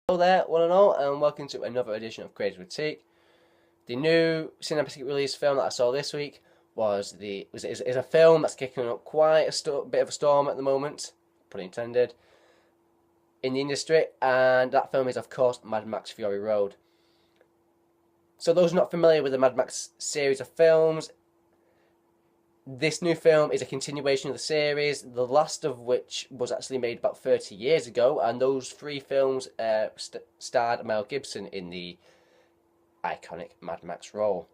Hello there, one and all, and welcome to another edition of Creative Critique. The new cinematic release film that I saw this week is a film that's kicking up quite a bit of a storm at the moment, pun intended, in the industry, and that film is, of course, Mad Max Fury Road. So those not familiar with the Mad Max series of films, this new film is a continuation of the series, the last of which was actually made about 30 years ago, and those three films starred Mel Gibson in the iconic Mad Max role.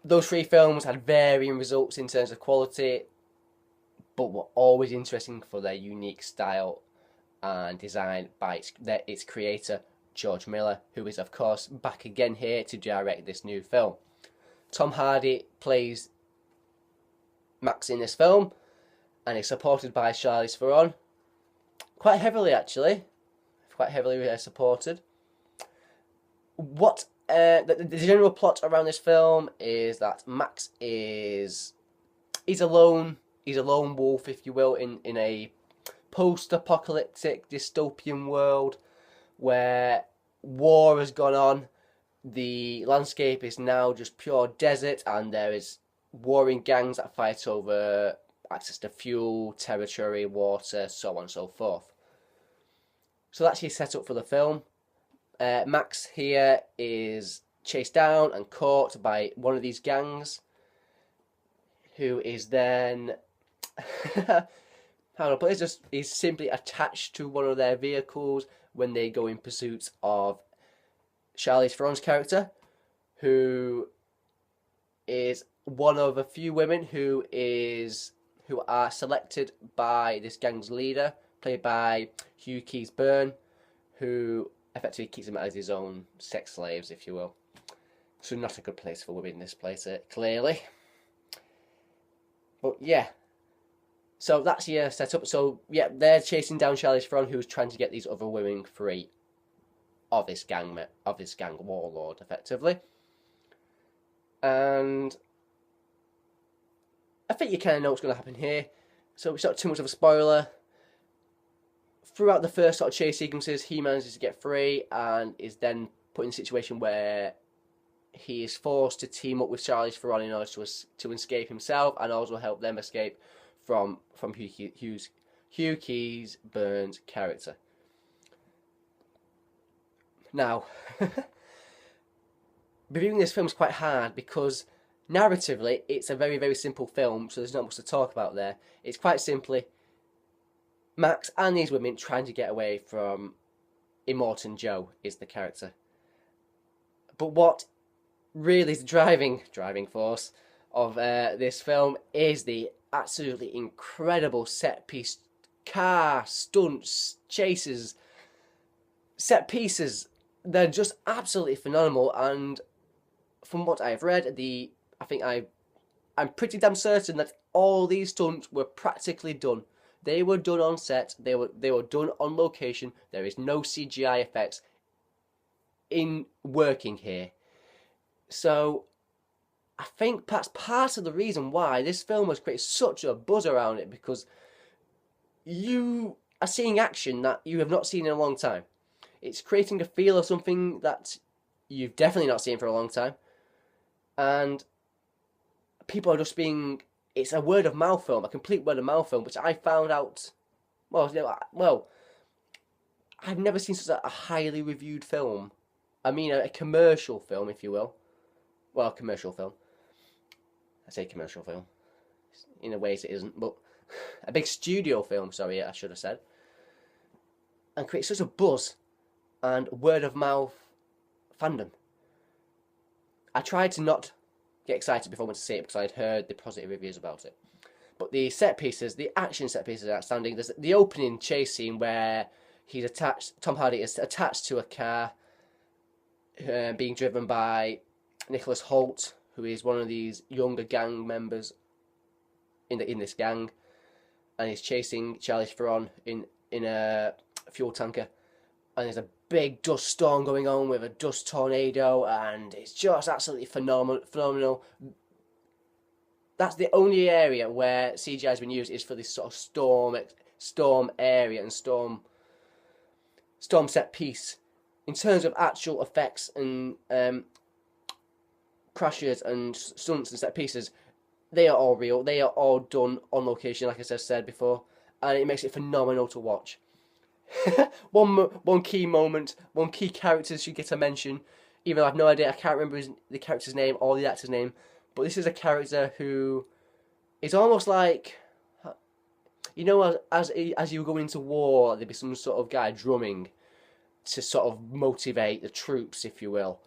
Those three films had varying results in terms of quality, but were always interesting for their unique style and design by its creator, George Miller, who is, of course, back again here to direct this new film. Tom Hardy plays Max in this film, and is supported by Charlize Theron. Quite heavily, actually. Quite heavily supported. The general plot around this film is that Max he's a lone wolf, if you will, in a post-apocalyptic dystopian world where war has gone on. The landscape is now just pure desert, and there is warring gangs that fight over access to fuel, territory, water, so on and so forth. So that's your setup for the film. Max here is chased down and caught by one of these gangs, who is then how do I put this? He's simply attached to one of their vehicles when they go in pursuit of Charlize Theron's character, who is one of a few women who are selected by this gang's leader, played by Keays-Byrne, who effectively keeps him as his own sex slaves, if you will. So not a good place for women in this place, clearly. But yeah, so that's your setup. So yeah, they're chasing down Charlize Theron, who's trying to get these other women free of this gang warlord, effectively. And I think you kind of know what's going to happen here, so it's not too much of a spoiler. Throughout the first sort of chase sequences, he manages to get free and is then put in a situation where he is forced to team up with Charlize Theron in order to escape himself, and also help them escape from Hugh Keays-Byrne's character. Now, reviewing this film is quite hard because narratively it's a very, very simple film, so there's not much to talk about there. It's quite simply Max and these women trying to get away from Immortan Joe is the character. But what really is the driving force of this film is the absolutely incredible set piece, car stunts, chases, set pieces. They're just absolutely phenomenal, and from what I've read, I'm pretty damn certain that all these stunts were practically done. They were done on set. They were done on location. There is no CGI effects in working here. So I think that's part of the reason why this film has created such a buzz around it, because you are seeing action that you have not seen in a long time. It's creating a feel of something that you've definitely not seen for a long time. And people are just it's a word of mouth film, a complete word of mouth film, which I found out, well, I've never seen such a highly reviewed film. I mean, a commercial film, if you will. Well, a commercial film. I say commercial film. In a way it isn't, but a big studio film, sorry, I should have said. And creates such a buzz and word of mouth fandom. I tried to not get excited before I went to see it because I'd heard the positive reviews about it. But the set pieces, the action set pieces are outstanding. There's the opening chase scene where Tom Hardy is attached to a car being driven by Nicholas Hoult, who is one of these younger gang members in this gang, and he's chasing Charlize Theron in a fuel tanker, and there's a big dust storm going on with a dust tornado, and it's just absolutely phenomenal. That's the only area where CGI has been used, is for this sort of storm area and storm storm set piece, in terms of actual effects and crashes and stunts and set pieces, they are all real. They are all done on location, like I said before, and it makes it phenomenal to watch. one key moment, one key character should get a mention, even though I have no idea. I can't remember the character's name or the actor's name, but this is a character who is almost like, you know, as you go into war, there'd be some sort of guy drumming to sort of motivate the troops, if you will,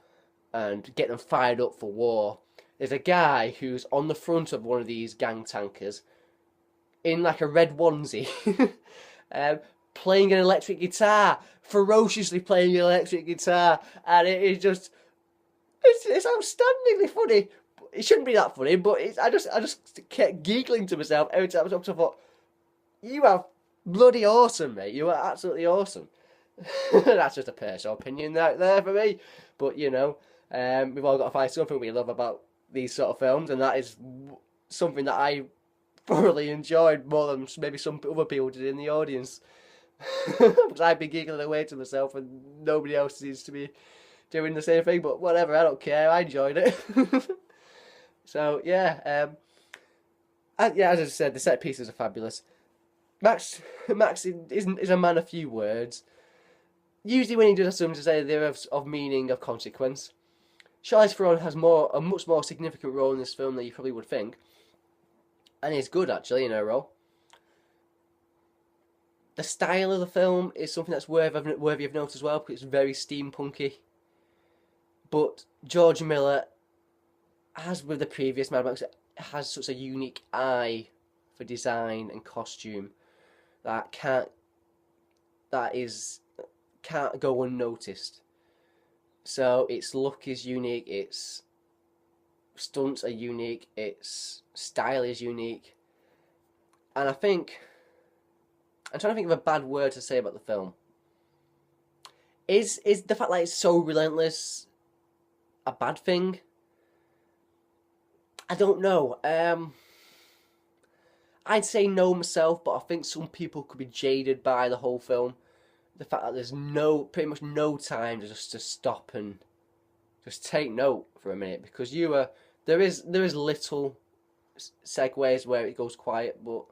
and get them fired up for war. There's a guy who's on the front of one of these gang tankers in like a red onesie, playing an electric guitar, ferociously playing an electric guitar, and it is just, it's outstandingly funny. It shouldn't be that funny, but I just kept giggling to myself every time I was up. I thought, you are bloody awesome, mate. You are absolutely awesome. That's just a personal opinion out there for me. But, you know, we've all got to find something we love about these sort of films, and that is something that I thoroughly enjoyed more than maybe some other people did in the audience. Because I'd be giggling away to myself, and nobody else seems to be doing the same thing. But whatever, I don't care. I enjoyed it. So, yeah. Yeah, as I said, the set pieces are fabulous. Max is a man of few words. Usually when he does something to say, they're of meaning, of consequence. Charlize Theron has a much more significant role in this film than you probably would think. And is good, actually, in her role. The style of the film is something that's worthy of note as well, because it's very steampunky. But George Miller, as with the previous Mad Max, has such a unique eye for design and costume that can't go unnoticed. So its look is unique, its stunts are unique, its style is unique, and I'm trying to think of a bad word to say about the film. Is the fact that it's so relentless a bad thing? I don't know. I'd say no myself, but I think some people could be jaded by the whole film. The fact that there's pretty much no time just to stop and just take note for a minute, because there is little segues where it goes quiet, but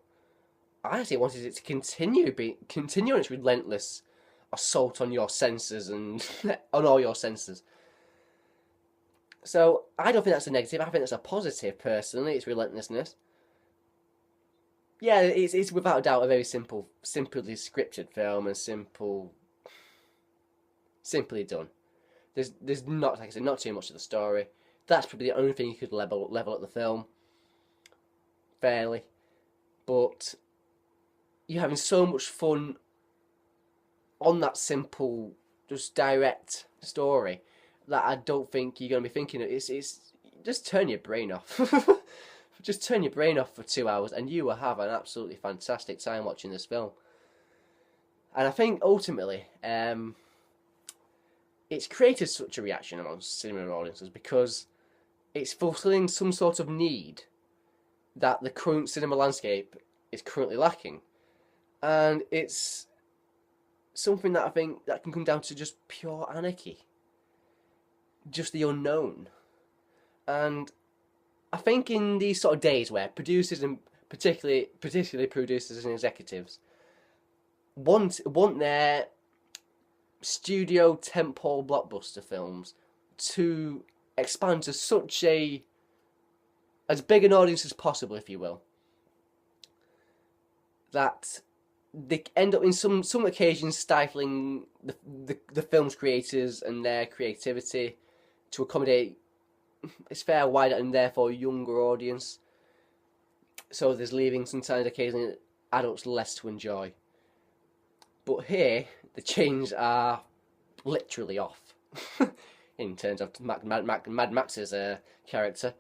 I actually wanted it to continue on its relentless assault on your senses and on all your senses. So I don't think that's a negative. I think that's a positive. Personally, its relentlessness. Yeah, it's without a doubt a very simply scripted film and simply done. There's not, like I said, not too much of the story. That's probably the only thing you could level at the film fairly, but you're having so much fun on that simple, just direct story that I don't think you're gonna be thinking it's just turn your brain off. Just turn your brain off for 2 hours and you will have an absolutely fantastic time watching this film. And I think ultimately, it's created such a reaction amongst cinema audiences because it's fulfilling some sort of need that the current cinema landscape is currently lacking. And it's something that I think that can come down to just pure anarchy. Just the unknown. And I think in these sort of days where producers and particularly producers and executives want their studio tentpole blockbuster films to expand to as big an audience as possible, if you will, that they end up in some occasions stifling the film's creators and their creativity to accommodate its fair, wider, and therefore younger audience. So there's leaving sometimes occasionally adults less to enjoy. But here, the chains are literally off in terms of Mad Max's character,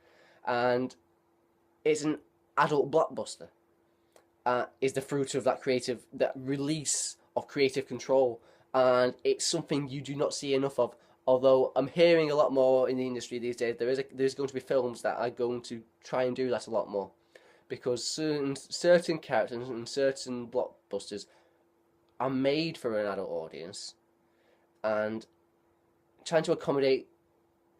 and it's an adult blockbuster. Is the fruit of that release of creative control, and it's something you do not see enough of. Although I'm hearing a lot more in the industry these days, there's going to be films that are going to try and do that a lot more, because certain characters and certain blockbusters are made for an adult audience, and trying to accommodate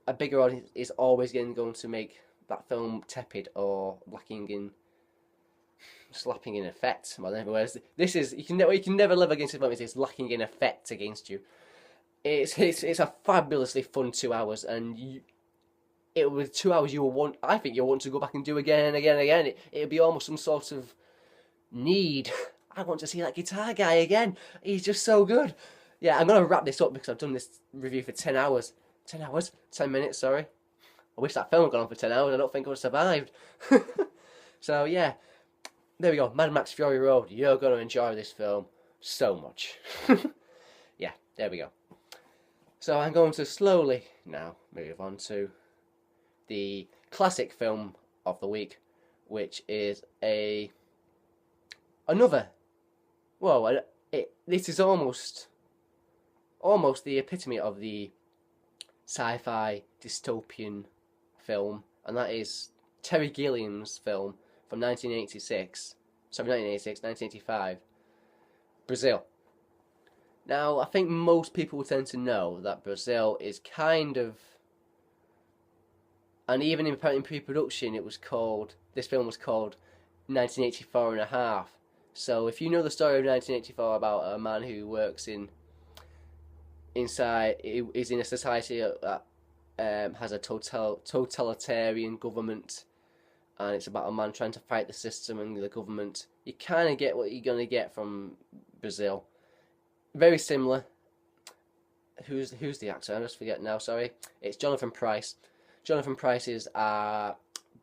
a bigger audience is always going to make that film tepid or lacking in slapping in effect. Whereas this is you can never live against a film. It's lacking in effect against you. It's a fabulously fun 2 hours, and it was 2 hours you will want. I think you'll want to go back and do again and again and again. It'll be almost some sort of need. I want to see that guitar guy again. He's just so good. Yeah, I'm gonna wrap this up because I've done this review for 10 hours. 10 hours? 10 minutes, sorry. I wish that film had gone on for 10 hours. I don't think I would have survived. So, yeah. There we go. Mad Max Fury Road. You're going to enjoy this film so much. Yeah, there we go. So, I'm going to slowly now move on to the classic film of the week, which is another. Well, this is almost the epitome of the sci-fi dystopian film, and that is Terry Gilliam's film from 1985, Brazil. Now, I think most people tend to know that Brazil is kind of, and even in pre-production, this film was called 1984 and a half. So if you know the story of 1984 about a man who works is in a society that has a totalitarian government, and it's about a man trying to fight the system and the government, you kind of get what you're going to get from Brazil. Very similar. Who's the actor? I just forget now, sorry. It's Jonathan Pryce. Jonathan Pryce is a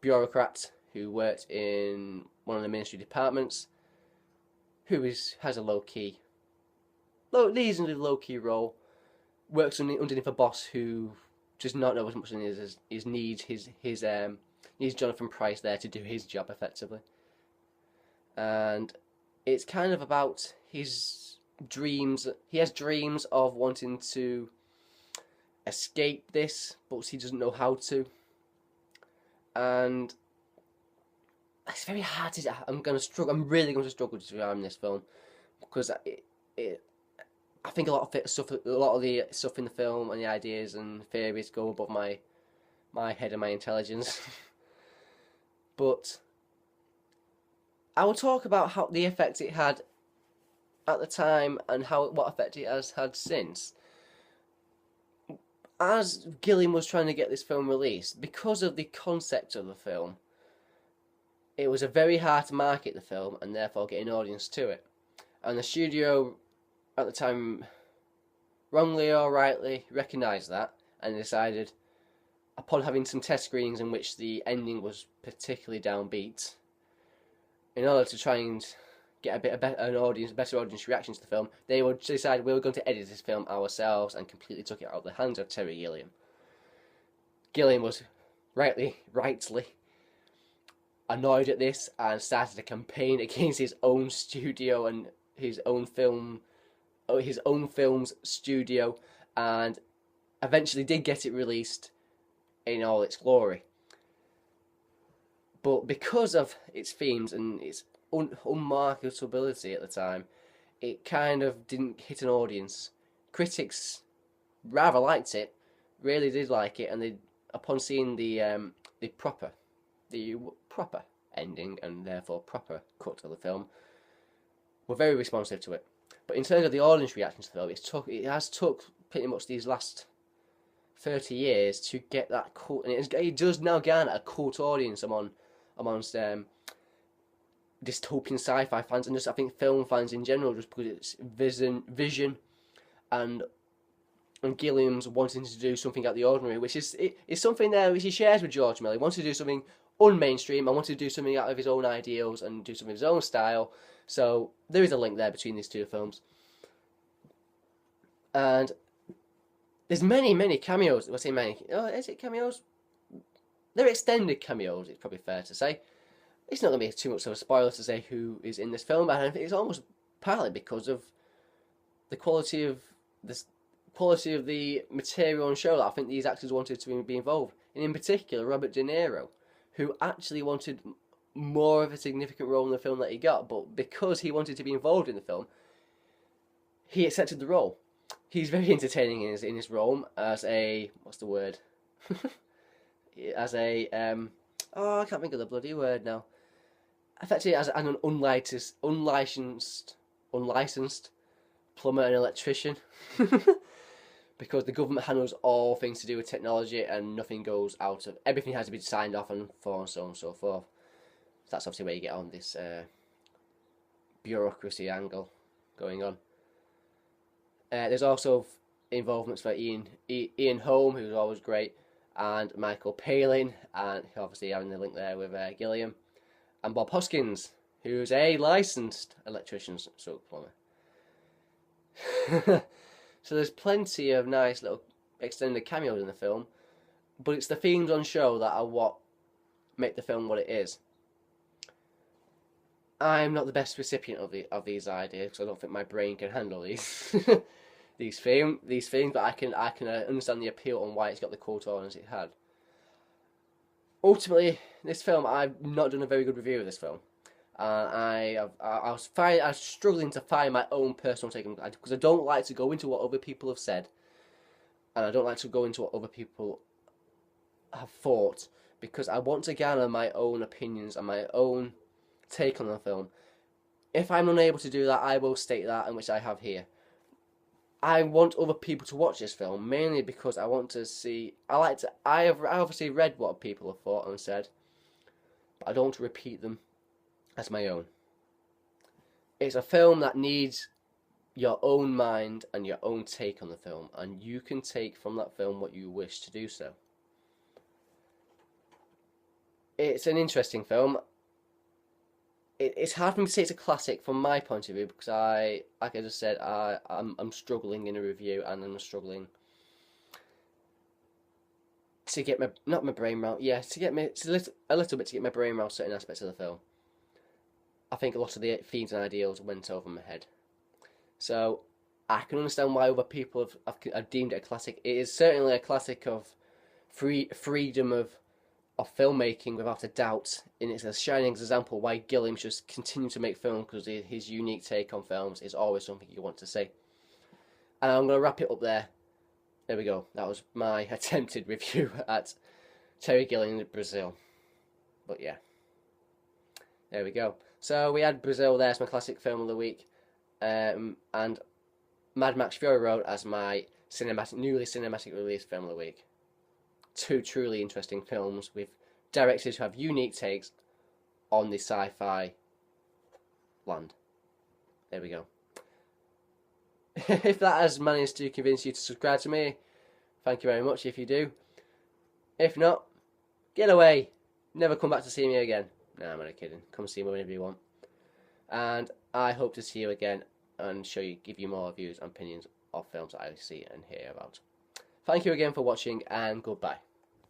bureaucrat who worked in one of the ministry departments, who has a reasonably low-key role, works underneath a boss who does not know as much as needs Jonathan Pryce there to do his job effectively. And it's kind of about his dreams. He has dreams of wanting to escape this, but he doesn't know how to. And it's very hard to. I'm really going to struggle to surround this film because I think a lot of the stuff in the film and the ideas and theories go above my head and my intelligence. But I will talk about how the effect it had at the time and what effect it has had since. As Gilliam was trying to get this film released, because of the concept of the film, it was very hard to market the film and therefore get an audience to it. And the studio at the time, wrongly or rightly, recognised that and decided, upon having some test screenings in which the ending was particularly downbeat, in order to try and get a better audience reaction to the film, they would decide we were going to edit this film ourselves and completely took it out of the hands of Terry Gilliam. Gilliam was rightly annoyed at this and started a campaign against his own studio and his own film's studio, and eventually did get it released in all its glory. But because of its themes and its unmarketability at the time, it kind of didn't hit an audience. Critics rather liked it, really did like it, and they, upon seeing the proper ending and therefore proper cut of the film, were very responsive to it. But in terms of the audience reaction to the film, it has took pretty much these last 30 years to get that cult, and it does now garner a cult audience amongst dystopian sci-fi fans and just I think film fans in general, just because it's vision and Gilliam's wanting to do something out of the ordinary, which is something there which he shares with George Miller. He wants to do something unmainstream and wants to do something out of his own ideals and do something of his own style. So there is a link there between these two films. And there's many cameos. I say many. Oh, is it cameos? They're extended cameos, it's probably fair to say. It's not going to be too much of a spoiler to say who is in this film, but I think it's almost partly because of the quality of the material and show that I think these actors wanted to be involved. And in particular, Robert De Niro, who actually wanted more of a significant role in the film that he got, but because he wanted to be involved in the film, he accepted the role. he's very entertaining in his role as a, what's the word? As a oh, I can't think of the bloody word now. Effectively, as an unlicensed plumber and electrician, because the government handles all things to do with technology, and nothing goes out of, everything has to be signed off and so on and so forth. So that's obviously where you get on this bureaucracy angle going on. There's also involvements for Ian Holm, who's always great, and Michael Palin, and obviously having the link there with Gilliam, and Bob Hoskins, who's a licensed electrician stroke plumber. So there's plenty of nice little extended cameos in the film, but it's the themes on show that are what make the film what it is. I'm not the best recipient of these ideas, because I don't think my brain can handle these these themes, but I can understand the appeal and why it's got the cult audience it had. Ultimately, this film, I've not done a very good review of this film. I was struggling to find my own personal take on it, because I don't like to go into what other people have said, and I don't like to go into what other people have thought, because I want to gather my own opinions and my own take on the film. If I'm unable to do that, I will state that, in which I have here. I want other people to watch this film, mainly because I want to see. I have obviously read what people have thought and said, but I don't want to repeat them as my own. It's a film that needs your own mind and your own take on the film, and you can take from that film what you wish to do so. It's an interesting film. It's hard for me to say it's a classic from my point of view, because like I just said, I'm struggling in a review, and I'm struggling to get my, not my brain around, yeah, to get me, a little bit to get my brain around certain aspects of the film. I think a lot of the themes and ideals went over my head. So I can understand why other people have deemed it a classic. It is certainly a classic of freedom of filmmaking, without a doubt, and it's a shining example why Gilliam should continue to make films, because his unique take on films is always something you want to see. And I'm going to wrap it up there. There we go. That was my attempted review at Terry Gilliam in Brazil. But yeah, there we go. So we had Brazil there as my classic film of the week, and Mad Max Fury Road as my newly cinematic release film of the week. Two truly interesting films with directors who have unique takes on the sci-fi land. There we go. If that has managed to convince you to subscribe to me, thank you very much if you do. If not, get away. Never come back to see me again. Nah, I'm only kidding. Come see me whenever you want. And I hope to see you again and give you more views and opinions of films that I see and hear about. Thank you again for watching, and goodbye.